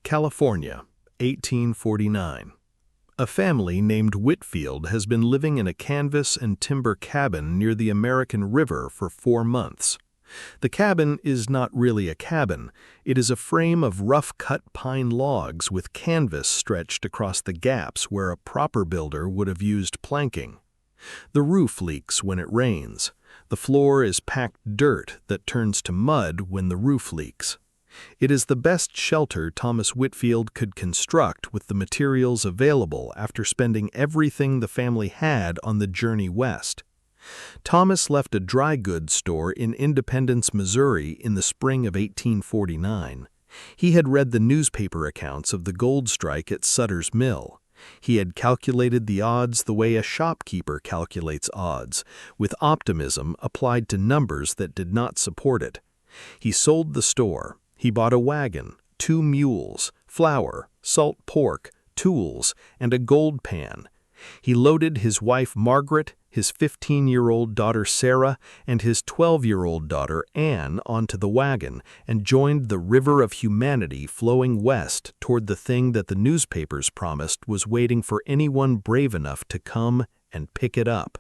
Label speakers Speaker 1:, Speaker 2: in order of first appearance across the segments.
Speaker 1: California, 1849. A family named Whitfield has been living in a canvas and timber cabin near the American River for 4 months. The cabin is not really a cabin. It is a frame of rough-cut pine logs with canvas stretched across the gaps where a proper builder would have used planking. The roof leaks when it rains. The floor is packed dirt that turns to mud when the roof leaks. It is the best shelter Thomas Whitfield could construct with the materials available after spending everything the family had on the journey west. Thomas left a dry goods store in Independence, Missouri in the spring of 1849. He had read the newspaper accounts of the gold strike at Sutter's Mill. He had calculated the odds the way a shopkeeper calculates odds, with optimism applied to numbers that did not support it. He sold the store. He bought a wagon, 2 mules, flour, salt pork, tools, and a gold pan. He loaded his wife Margaret, his 15-year-old daughter Sarah, and his 12-year-old daughter Anne onto the wagon and joined the river of humanity flowing west toward the thing that the newspapers promised was waiting for anyone brave enough to come and pick it up.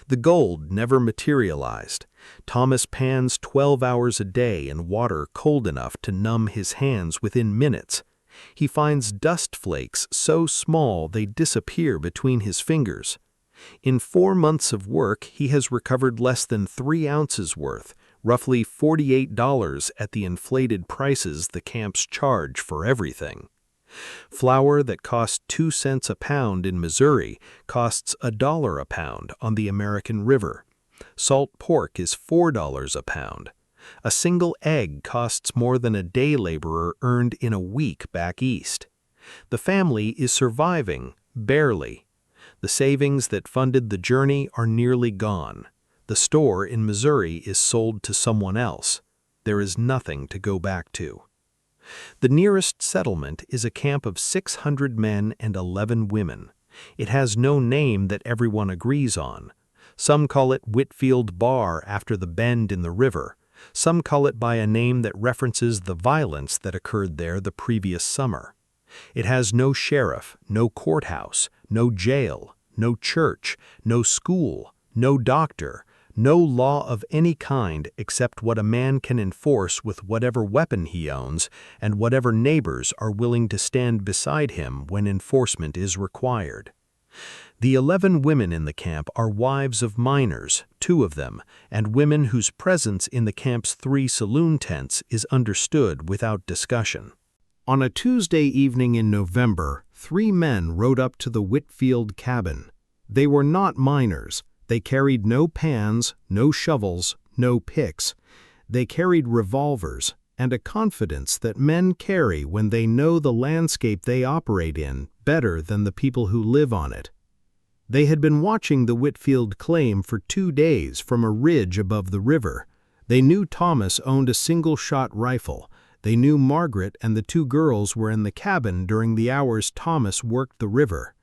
Speaker 1: The gold never materialized. Thomas pans 12 hours a day in water cold enough to numb his hands within minutes. He finds dust flakes so small they disappear between his fingers. In 4 months of work, he has recovered less than 3 ounces worth, roughly $48 at the inflated prices the camps charge for everything. Flour that cost 2 cents a pound in Missouri costs $1 a pound on the American River. Salt pork is $4 a pound. A single egg costs more than a day laborer earned in a week back east. The family is surviving, barely. The savings that funded the journey are nearly gone. The store in Missouri is sold to someone else. There is nothing to go back to. The nearest settlement is a camp of 600 men and 11 women. It has no name that everyone agrees on. Some call it Whitfield Bar after the bend in the river. Some call it by a name that references the violence that occurred there the previous summer. It has no sheriff, no courthouse, no jail, no church, no school, no doctor, no law of any kind except what a man can enforce with whatever weapon he owns and whatever neighbors are willing to stand beside him when enforcement is required. The 11 women in the camp are wives of miners, 2 of them, and women whose presence in the camp's 3 saloon tents is understood without discussion. On a Tuesday evening in November, 3 men rode up to the Whitfield cabin. They were not miners. They carried no pans, no shovels, no picks. They carried revolvers and a confidence that men carry when they know the landscape they operate in better than the people who live on it. They had been watching the Whitfield claim for 2 days from a ridge above the river. They knew Thomas owned a single-shot rifle. They knew Margaret and the 2 girls were in the cabin during the hours Thomas worked the river.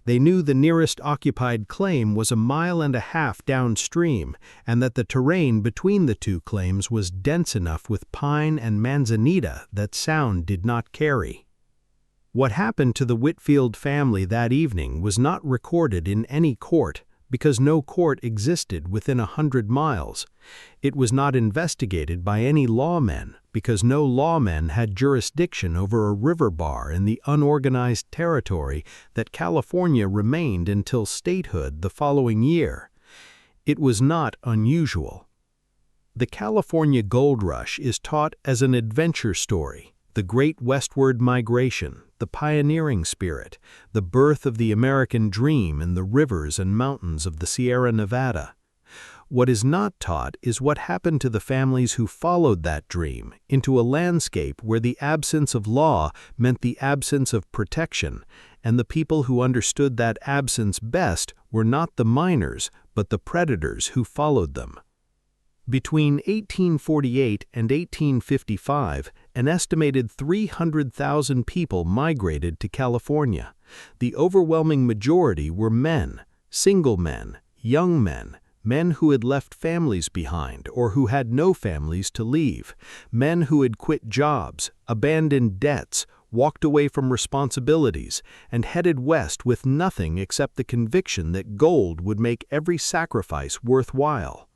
Speaker 1: They knew the nearest occupied claim was 1.5 miles downstream and that the terrain between the 2 claims was dense enough with pine and manzanita that sound did not carry. What happened to the Whitfield family that evening was not recorded in any court because no court existed within 100 miles. It was not investigated by any lawmen because no lawmen had jurisdiction over a river bar in the unorganized territory that California remained until statehood the following year. It was not unusual. The California Gold Rush is taught as an adventure story, the Great Westward Migration, the pioneering spirit, the birth of the American dream in the rivers and mountains of the Sierra Nevada. What is not taught is what happened to the families who followed that dream into a landscape where the absence of law meant the absence of protection, and the people who understood that absence best were not the miners, but the predators who followed them. Between 1848 and 1855, an estimated 300,000 people migrated to California. The overwhelming majority were men, single men, young men, men who had left families behind or who had no families to leave, men who had quit jobs, abandoned debts, walked away from responsibilities, and headed west with nothing except the conviction that gold would make every sacrifice worthwhile.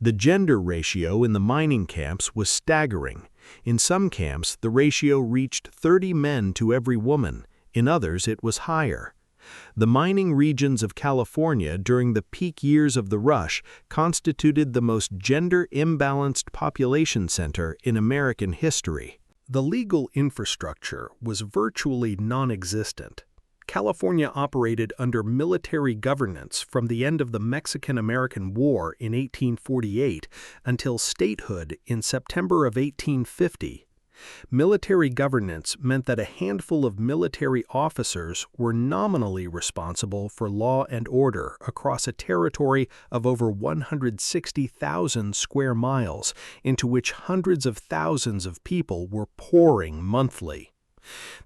Speaker 1: The gender ratio in the mining camps was staggering. In some camps, the ratio reached 30 men to every woman. In others, it was higher. The mining regions of California during the peak years of the rush constituted the most gender-imbalanced population center in American history. The legal infrastructure was virtually non-existent. California operated under military governance from the end of the Mexican-American War in 1848 until statehood in September of 1850. Military governance meant that a handful of military officers were nominally responsible for law and order across a territory of over 160,000 square miles, into which hundreds of thousands of people were pouring monthly.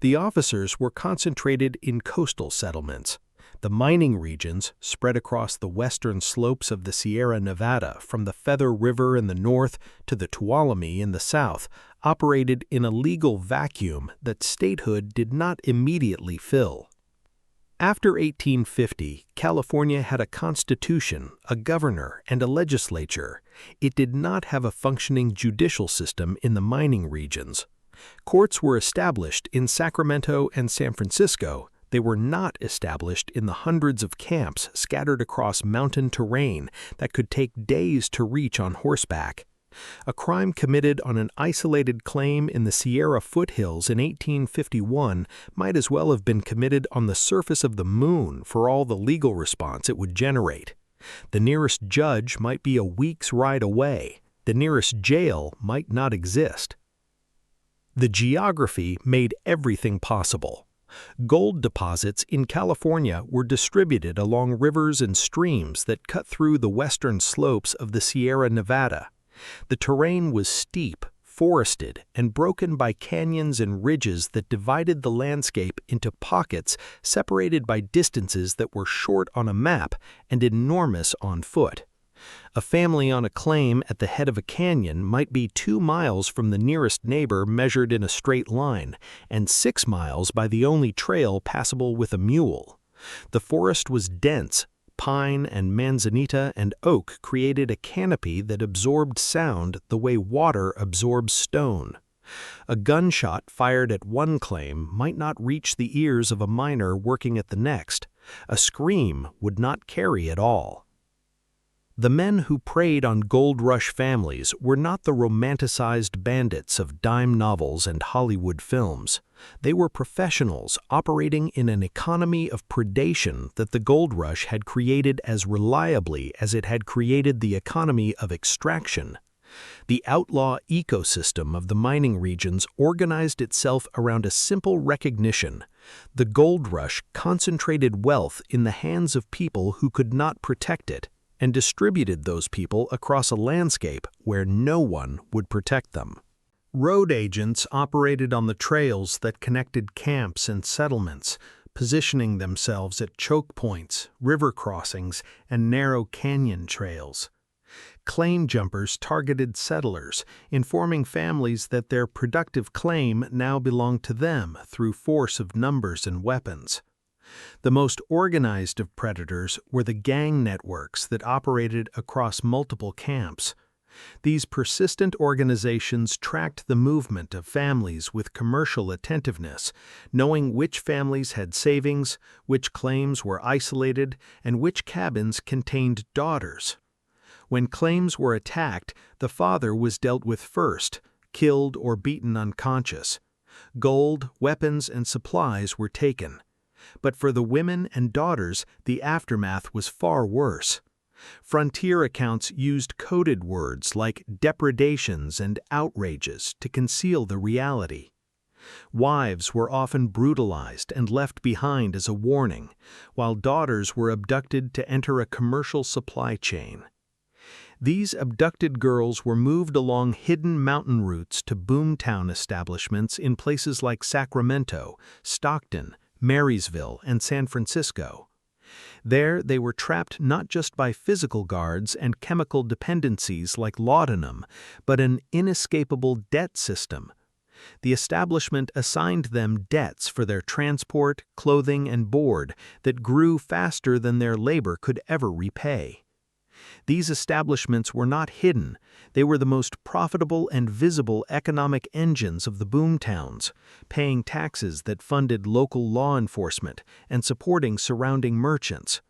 Speaker 1: The officers were concentrated in coastal settlements. The mining regions, spread across the western slopes of the Sierra Nevada from the Feather River in the north to the Tuolumne in the south, operated in a legal vacuum that statehood did not immediately fill. After 1850, California had a constitution, a governor, and a legislature. It did not have a functioning judicial system in the mining regions. Courts were established in Sacramento and San Francisco. They were not established in the hundreds of camps scattered across mountain terrain that could take days to reach on horseback. A crime committed on an isolated claim in the Sierra foothills in 1851 might as well have been committed on the surface of the moon for all the legal response it would generate. The nearest judge might be a week's ride away. The nearest jail might not exist. The geography made everything possible. Gold deposits in California were distributed along rivers and streams that cut through the western slopes of the Sierra Nevada. The terrain was steep, forested, and broken by canyons and ridges that divided the landscape into pockets separated by distances that were short on a map and enormous on foot. A family on a claim at the head of a canyon might be 2 miles from the nearest neighbor measured in a straight line, and 6 miles by the only trail passable with a mule. The forest was dense. Pine and manzanita and oak created a canopy that absorbed sound the way water absorbs stone. A gunshot fired at one claim might not reach the ears of a miner working at the next. A scream would not carry at all. The men who preyed on gold rush families were not the romanticized bandits of dime novels and Hollywood films. They were professionals operating in an economy of predation that the gold rush had created as reliably as it had created the economy of extraction. The outlaw ecosystem of the mining regions organized itself around a simple recognition. The gold rush concentrated wealth in the hands of people who could not protect it, and distributed those people across a landscape where no one would protect them. Road agents operated on the trails that connected camps and settlements, positioning themselves at choke points, river crossings, and narrow canyon trails. Claim jumpers targeted settlers, informing families that their productive claim now belonged to them through force of numbers and weapons. The most organized of predators were the gang networks that operated across multiple camps. These persistent organizations tracked the movement of families with commercial attentiveness, knowing which families had savings, which claims were isolated, and which cabins contained daughters. When claims were attacked, the father was dealt with first, killed or beaten unconscious. Gold, weapons, and supplies were taken. But for the women and daughters, the aftermath was far worse. Frontier accounts used coded words like depredations and outrages to conceal the reality. Wives were often brutalized and left behind as a warning, while daughters were abducted to enter a commercial supply chain. These abducted girls were moved along hidden mountain routes to boomtown establishments in places like Sacramento, Stockton, Marysville, and San Francisco. There they were trapped not just by physical guards and chemical dependencies like laudanum, but an inescapable debt system. The establishment assigned them debts for their transport, clothing, and board that grew faster than their labor could ever repay. These establishments were not hidden, they were the most profitable and visible economic engines of the boomtowns, paying taxes that funded local law enforcement and supporting surrounding merchants.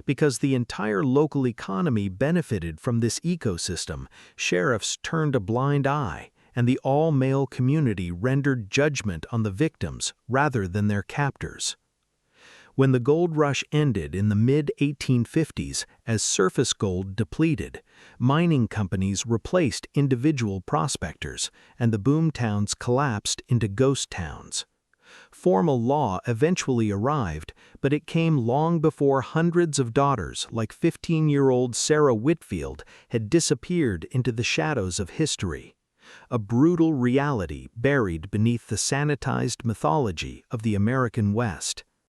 Speaker 1: Because the entire local economy benefited from this ecosystem, sheriffs turned a blind eye, and the all-male community rendered judgment on the victims rather than their captors. When the gold rush ended in the mid-1850s, as surface gold depleted, mining companies replaced individual prospectors, and the boomtowns collapsed into ghost towns. Formal law eventually arrived, but it came long before hundreds of daughters, like 15-year-old Sarah Whitfield, had disappeared into the shadows of history. A brutal reality buried beneath the sanitized mythology of the American West.